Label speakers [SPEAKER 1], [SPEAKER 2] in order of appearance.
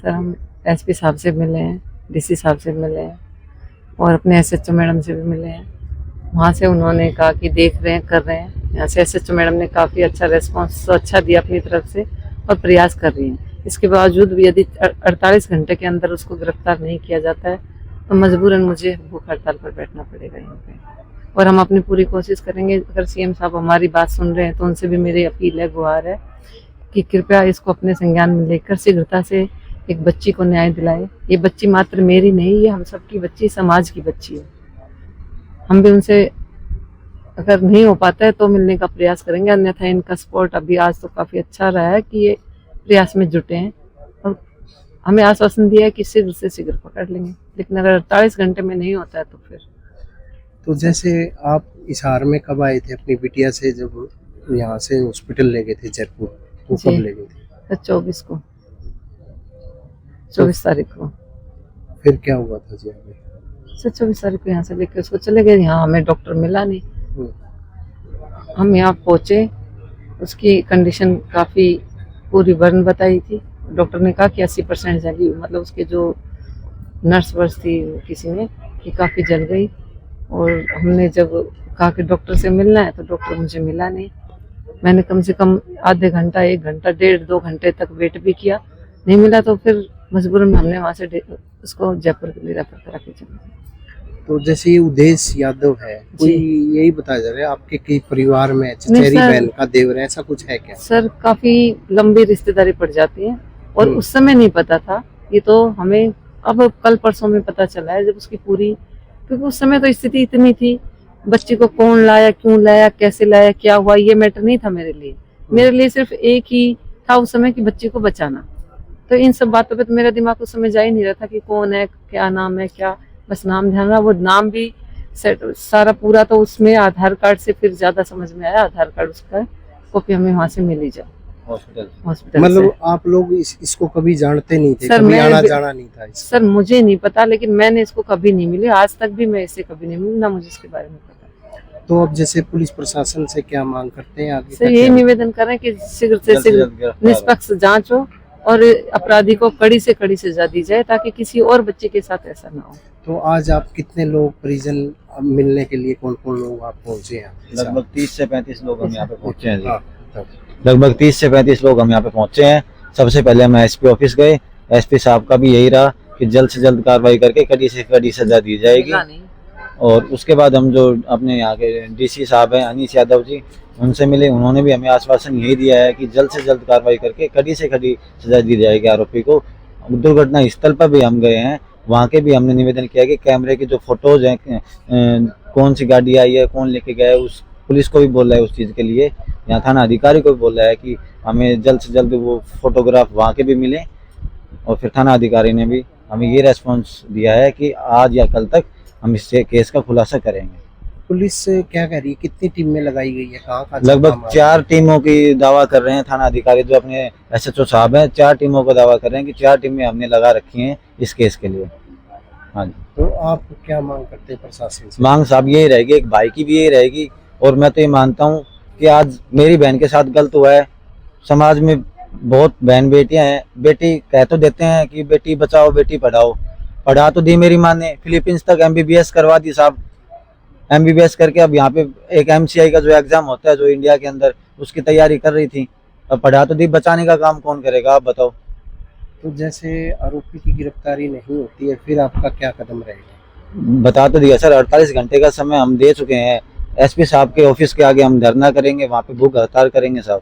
[SPEAKER 1] Sir हम SP साहब से मिले हैं, डीसी साहब से मिले हैं और अपने एसएचओ मैडम से भी मिले हैं। वहाँ से उन्होंने कहा कि देख रहे हैं, कर रहे हैं। यहाँ से एसएचओ मैडम ने काफ़ी अच्छा रेस्पॉन्स अच्छा दिया अपनी तरफ से और प्रयास कर रही हैं। इसके बावजूद भी यदि 48 घंटे के अंदर उसको गिरफ्तार नहीं किया जाता है तो मजबूरन मुझे भूख हड़ताल पर बैठना पड़ेगा यहाँ पे। और हम अपनी पूरी कोशिश करेंगे। अगर सीएम साहब हमारी बात सुन रहे हैं तो उनसे भी मेरी अपील है, गुहार है कि कृपया इसको अपने संज्ञान में लेकर शीघ्रता से एक बच्ची को न्याय दिलाए। ये बच्ची मात्र मेरी नहीं, ये हम सबकी बच्ची, समाज की बच्ची है। हम भी उनसे अगर नहीं हो पाता है तो मिलने का प्रयास करेंगे, अन्यथा इनका सपोर्ट अभी आज तो काफ़ी अच्छा रहा है कि ये प्रयास में जुटे हैं और हमें आश्वासन दिया है कि शीघ्र से शीघ्र पकड़ लेंगे। लेकिन अगर 48 घंटे में नहीं होता है तो फिर।
[SPEAKER 2] तो जैसे आप हिसार में कब आए थे अपनी बिटिया से, जब यहाँ से हॉस्पिटल ले गए थे जयपुर, तो कब ले गए थे?
[SPEAKER 1] 24 को, 24 तारीख को।
[SPEAKER 2] फिर क्या हुआ था जी आगे?
[SPEAKER 1] सर 24 तारीख को यहाँ से लेके उसको चले गए। यहाँ हमें डॉक्टर मिला नहीं। हम यहाँ पहुँचे, उसकी कंडीशन काफ़ी पूरी बर्न बताई थी। डॉक्टर ने कहा कि 80% जली, मतलब उसके जो नर्स वर्स थी किसी ने कि काफ़ी जल गई। और हमने जब कहा कि डॉक्टर से मिलना है तो डॉक्टर मुझे मिला नहीं। मैंने कम से कम आधे घंटा, 1 घंटा, 1.5-2 घंटे तक वेट भी किया, नहीं मिला। तो फिर मजबूरन हमने वहाँ से उसको जयपुर के लिए रेफर करा के चले।
[SPEAKER 2] तो जैसे ये उदेश यादव है, कोई यही बताया जा रहा है आपके कि परिवार में चचेरी बहन का देवर है, ऐसा कुछ है क्या? सर
[SPEAKER 1] काफी लंबी रिश्तेदारी पड़ जाती है और उस समय नहीं पता था। ये तो हमें अब कल परसों में पता चला है, जब उसकी पूरी, क्योंकि उस समय तो स्थिति इतनी थी, बच्ची को कौन लाया, क्यों लाया, कैसे लाया, क्या हुआ, ये मैटर नहीं था मेरे लिए। मेरे लिए सिर्फ एक ही था उस समय कि बच्ची को बचाना। तो इन सब बातों पे तो मेरा दिमाग उस समय जा ही नहीं रहा था कि कौन है, क्या नाम है, क्या, बस नाम ध्यान रहा। वो नाम भी सारा पूरा तो उसमें आधार कार्ड से फिर ज्यादा समझ में आया। आधार कार्ड उसका कॉपी हमें वहाँ से मिली जाए हॉस्पिटल।
[SPEAKER 2] मतलब आप लोग इसको कभी जानते नहीं थे?
[SPEAKER 1] सर,
[SPEAKER 2] कभी आना जाना नहीं था इसका?
[SPEAKER 1] सर मुझे नहीं पता, लेकिन मैंने इसको कभी नहीं मिली, आज तक भी मैं इससे कभी नहीं मिली, ना मुझे इसके बारे में पता।
[SPEAKER 2] तो अब जैसे पुलिस प्रशासन से क्या मांग करते हैं आगे?
[SPEAKER 1] सर यही निवेदन कर रहे हैं कि शीघ्र से शीघ्र निष्पक्ष जांच हो और अपराधी को कड़ी से कड़ी सजा दी जाए, ताकि किसी और बच्चे के साथ ऐसा ना हो।
[SPEAKER 2] तो आज आप कितने लोग परिजन मिलने के लिए, कौन कौन लोग आप पहुँचे हैं?
[SPEAKER 3] लगभग 30 से 35 लोग हम यहाँ पे पहुँचे हैं जी। लगभग 30 से 35 लोग हम यहाँ पे पहुँचे हैं। सबसे पहले हम एसपी ऑफिस गए। एसपी साहब का भी यही रहा कि जल्द से जल्द कार्रवाई करके कड़ी से कड़ी सजा दी जाएगी। और उसके बाद हम जो अपने यहाँ के डीसी साहब हैं अनीश यादव जी, उनसे मिले। उन्होंने भी हमें आश्वासन यही दिया है कि जल्द से जल्द कार्रवाई करके कड़ी से कड़ी सजा दी जाएगी आरोपी को। दुर्घटना स्थल पर भी हम गए हैं, वहाँ के भी हमने निवेदन किया कि कैमरे के जो फोटोज हैं, कौन सी गाड़ी आई है, कौन लेके गया है, उस पुलिस को भी बोल रहा है उस चीज़ के लिए। यहाँ थाना अधिकारी को भी बोल रहा है कि हमें जल्द से जल्द वो फोटोग्राफ वहाँ के भी मिले। और फिर थाना अधिकारी ने भी हमें ये रेस्पॉन्स दिया है कि आज या कल तक हम इस केस का खुलासा करेंगे।
[SPEAKER 2] पुलिस क्या कह रही है, कितनी टीमें लगाई गई है, कहाँ?
[SPEAKER 3] लगभग 4 टीमों की दावा कर रहे हैं थाना अधिकारी, जो अपने एसएचओ साहब हैं। 4 टीमों का दावा कर रहे हैं कि 4 टीमें हमने लगा रखी हैं इस केस के लिए। हाँ जी।
[SPEAKER 2] तो आप क्या मांग करते हैं प्रशासन से?
[SPEAKER 3] मांग साहब यही रहेगी, एक भाई की भी यही रहेगी। और मैं तो ये मानता हूँ कि आज मेरी बहन के साथ गलत हुआ है। समाज में बहुत बहन बेटियां हैं, बेटी कह तो देते हैं कि बेटी बचाओ बेटी पढ़ाओ, पढ़ा तो दी मेरी माँ ने, फिलीपींस तक MBBS करवा दी साहब। MBBS करके अब यहाँ पे एक MCI का जो एग्जाम होता है जो इंडिया के अंदर, उसकी तैयारी कर रही थी। अब पढ़ा तो दी, बचाने का काम कौन करेगा, आप बताओ।
[SPEAKER 2] तो जैसे आरोपी की गिरफ्तारी नहीं होती है फिर आपका क्या कदम रहेगा?
[SPEAKER 3] बता तो दिया सर, 48 घंटे का समय हम दे चुके हैं। एसपी साहब के ऑफिस के आगे हम धरना करेंगे, वहाँ पे भूख हड़ताल करेंगे साहब।